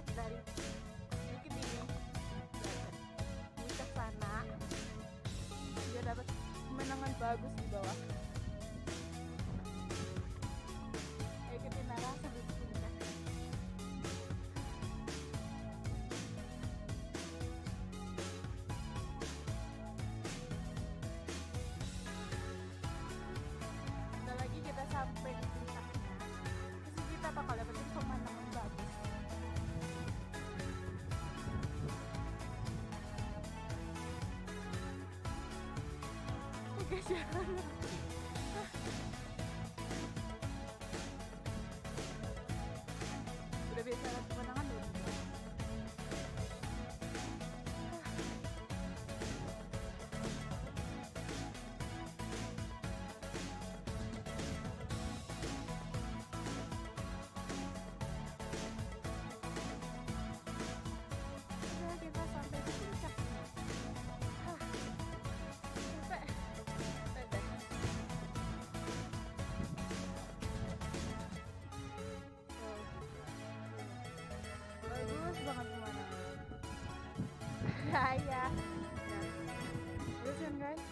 lihat dari bukit ini ke sana, dia dapat pemandangan bagus di bawah. Ikutin arah sambil puncak. Bentar lagi kita sampai di puncaknya. Terus kita bakal dapetin pemandangan bagus. Guys, ya. Udah biasa lihat pemandangan belum? Udah, kita sampai di puncaknya. Capek. Capek deh. Bagus banget pemandangan. Ya. Terus kan guys,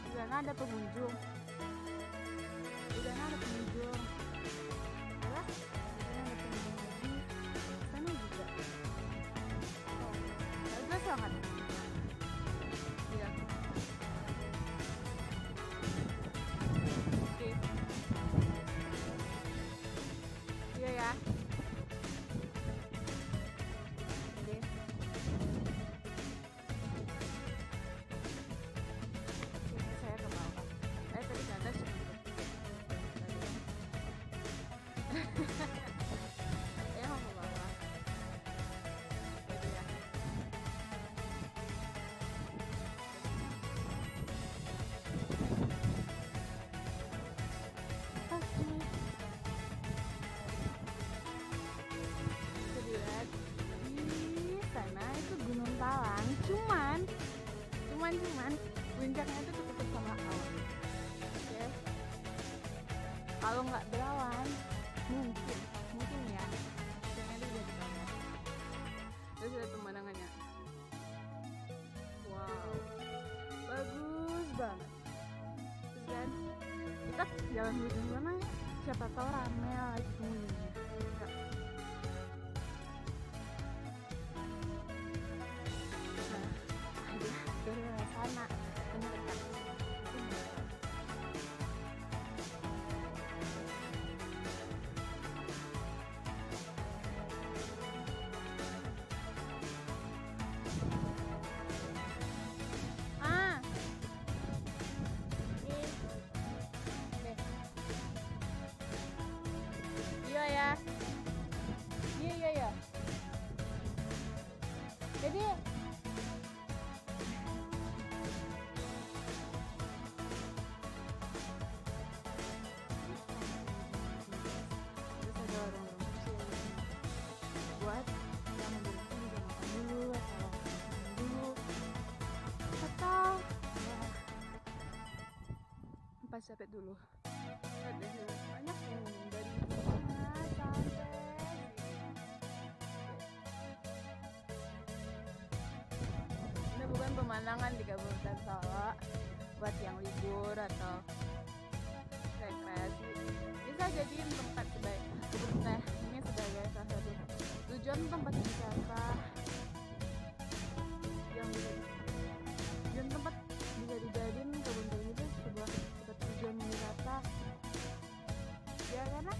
di sana ada pengunjung. Di sana ada pengunjung. Alah, di sana ada pengunjung lagi. Di sana juga. Oh, bagus banget. Iya. Oke. Iya ya. Oke. Ini saya ke bawah. Tadi ke atas. Saya mau ke bawah. Gitu ya. Lihat di sana itu Gunung Talang, cuman puncaknya itu tutup sama awan. Oke, kalau nggak berawan mungkin ya puncaknya itu jadi banget. Terus lihat pemandangannya, wow, bagus banget. Terus kan kita jalan di sana, siapa tahu rame lagi pengunjungnya. Dari sana mendekat. Iya ya. Iya. Jadi buat yang mau sini dia makan dulu atau makan dulu atau ya pas capek dulu. Ada banyak pengunjung dari sana sampai ini bukan pemandangan di Kabupaten Solo buat yang libur atau rekreasi, bisa jadiin tempat sebaik teh ini sebagai salah satu tujuan tempat wisata yang tujuan tempat bisa dijadiin kebun teh itu sebuah tempat tujuan wisata ya, karena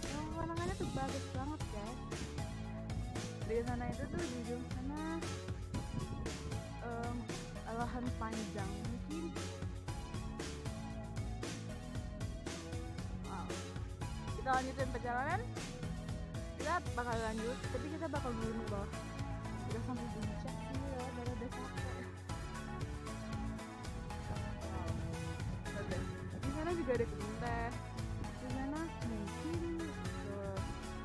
yang pemandangannya tuh bagus banget guys. Di sana itu tuh di ujung sana lahan panjang mungkin. Wow. Kita lanjutin perjalanan. Kita bakal lanjut, tapi kita bakal dulu bawah. Udah sampai puncak sih ya, udah capek. Wow. Di sana juga ada kebun teh. Di sana mungkin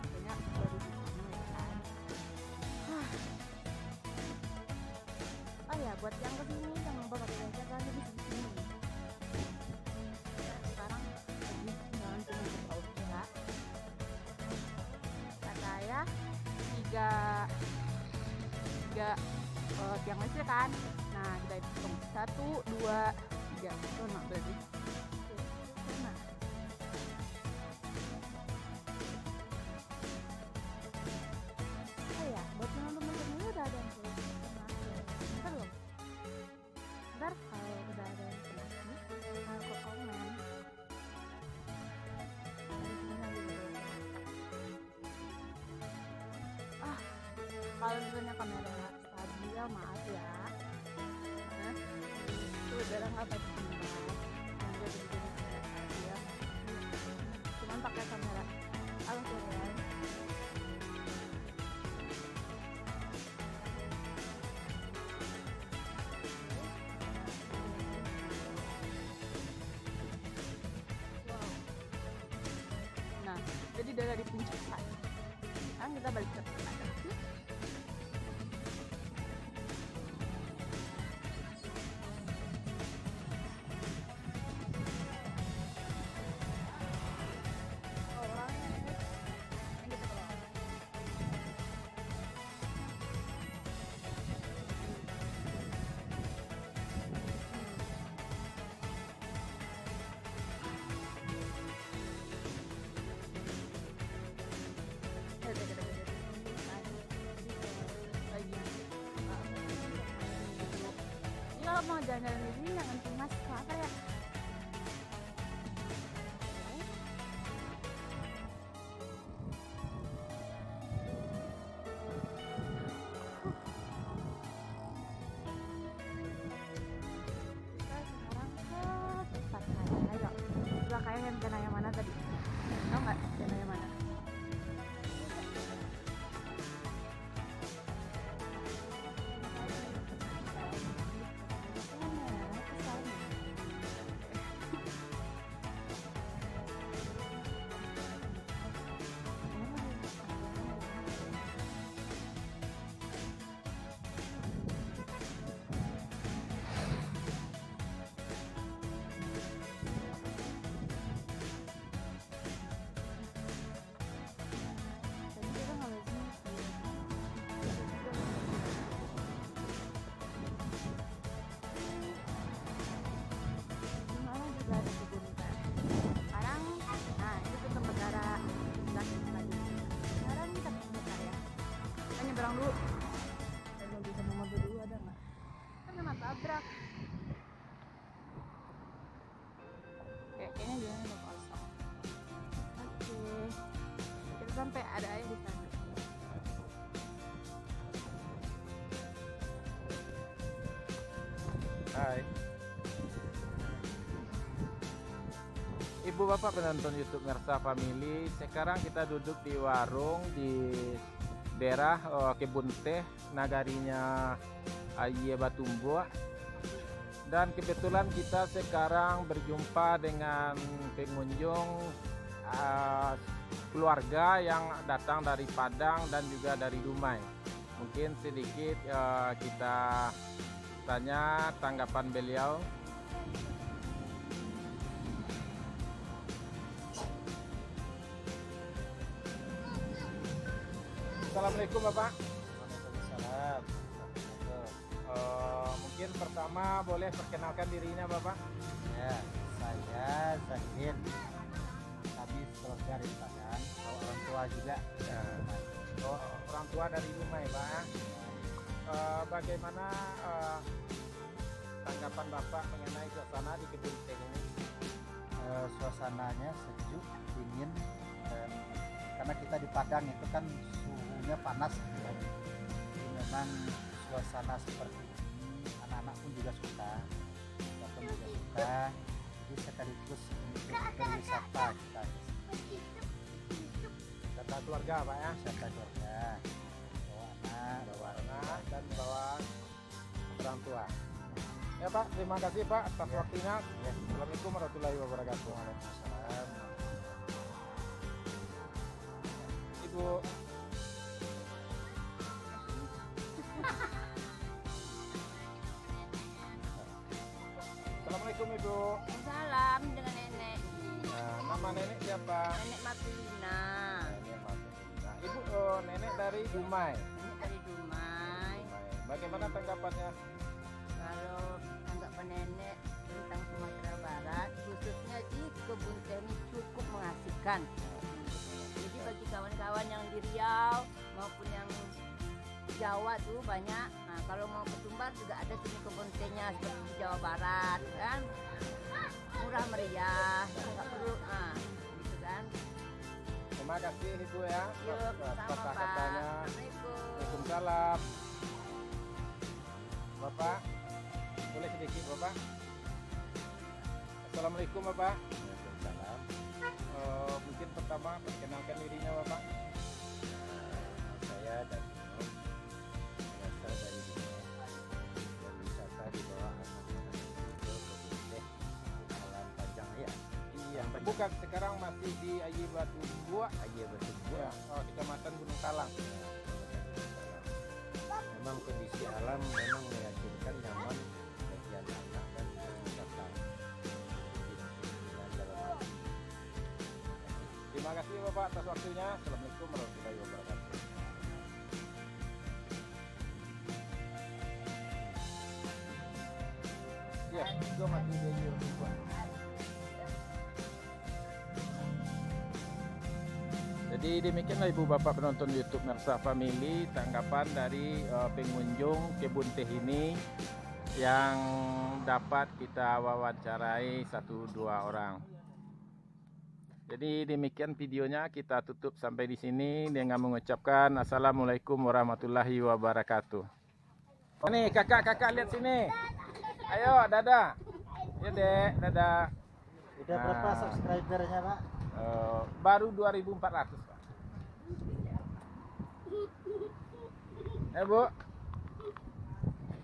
banyak baru di sana ya kan. Oh ya, buat yang kesini jangan lupa pakai jaket lagi di sini. Sekarang lagi jalan cuma ke bawah ya. tiga tiang listrik kan. Nah kita hitung 1, 2, 3 kena berarti. Kena. Oh ya, buat teman-teman ini udah ada yang tulis sama aku. Ntar belum? Ntar kalau udah ada yang tulis ke komen. Kalau misalnya kamera nggak stabil, maaf ya. Nah, itu udara nggak pakai kamera. Nanti bikin kamera stabil. Cuman pakai kamera Al-Quran. Wow. Nah, jadi dari puncak. Sekarang kita balik ke tempat. Kalau mau jalan-jalan di sini jangan cuma apa ya. Kita sekarang ke tempat saya. Ayo, coba kayak zona yang mana tadi? Tahu nggak zona yang mana? Nyebrang dulu dan mau bisa mobil dulu ada nggak? Kan kena tabrak. Kayaknya dia udah kosong. Oke, kita sampai ada air di sana. Hai Ibu Bapak penonton YouTube Mersa Family. Sekarang kita duduk di warung di daerah Kebun Teh, nagarinya Aye Batumbo. Dan kebetulan kita sekarang berjumpa dengan pengunjung keluarga yang datang dari Padang dan juga dari Dumai. Mungkin sedikit kita tanya tanggapan beliau. Assalamualaikum Bapak. Waalaikumsalam. Mungkin pertama boleh perkenalkan dirinya Bapak. Ya, saya Zahid. Kami keluarga dari Padang, orang tua juga. Ya. Orang tua dari Dumai Pak. Bagaimana tanggapan Bapak mengenai suasana di Kebun Teh ini? Suasananya sejuk, dingin, dan karena kita di Padang itu kan suhunya panas, gitu kan. Jadi memang suasana seperti ini anak-anak pun juga suka, kita pun juga suka. Jadi sekaligus untuk berwisata kita. Wisata keluarga Pak ya? Wisata keluarga, bawa anak, dan bawa orang tua. Ya Pak, terima kasih Pak atas waktunya. Ya. Assalamualaikum warahmatullahi wabarakatuh. Waalaikumsalam. Ibu. Assalamualaikum Ibu. Salam dengan nenek. Nah, nama nenek siapa? Nenek Martina. Nenek Martina. Ibu nenek dari Dumai. Ini dari Dumai. Bagaimana tanggapannya? Kalau tanggapan nenek tentang Sumatera Barat, khususnya di kebun teh ini cukup mengasihkan. Jadi bagi kawan-kawan yang di Riau maupun yang di Jawa tuh banyak. Nah kalau mau ke Sumbar juga ada sini kebun tehnya seperti di Jawa Barat kan. Murah meriah, nggak perlu, gitu kan. Terima kasih Ibu ya. Yuk, sama Pak. Kata-katanya. Assalamualaikum. Waalaikumsalam. Bapak, boleh sedikit Bapak? Assalamualaikum Bapak. Waalaikumsalam. Mungkin pertama perkenalkan dirinya Bapak. Saya dan berasal dari dunia dan wisata di bawah anak-anak itu ke alam panjang ya. Iya, bukan sekarang masih di Ayi Batu Gua. Aja betul Ya, Kecamatan Gunung Talang. Memang kondisi alam memang meyakinkan nyaman bagi anak-anak dan wisata. Terima kasih Bapak atas waktunya. Assalamualaikum warahmatullahi wabarakatuh. Ya, itu masih di YouTube. Jadi demikianlah Ibu Bapak penonton YouTube Nersa Family, tanggapan dari pengunjung kebun teh ini yang dapat kita wawancarai 1-2 orang. Jadi demikian videonya, kita tutup sampai di sini dengan mengucapkan Assalamualaikum warahmatullahi wabarakatuh. Nih kakak lihat sini. Ayo dadah. Ya dek, dadah. Udah berapa Nah. subscribernya Pak? Baru 2.400 Pak. Bu.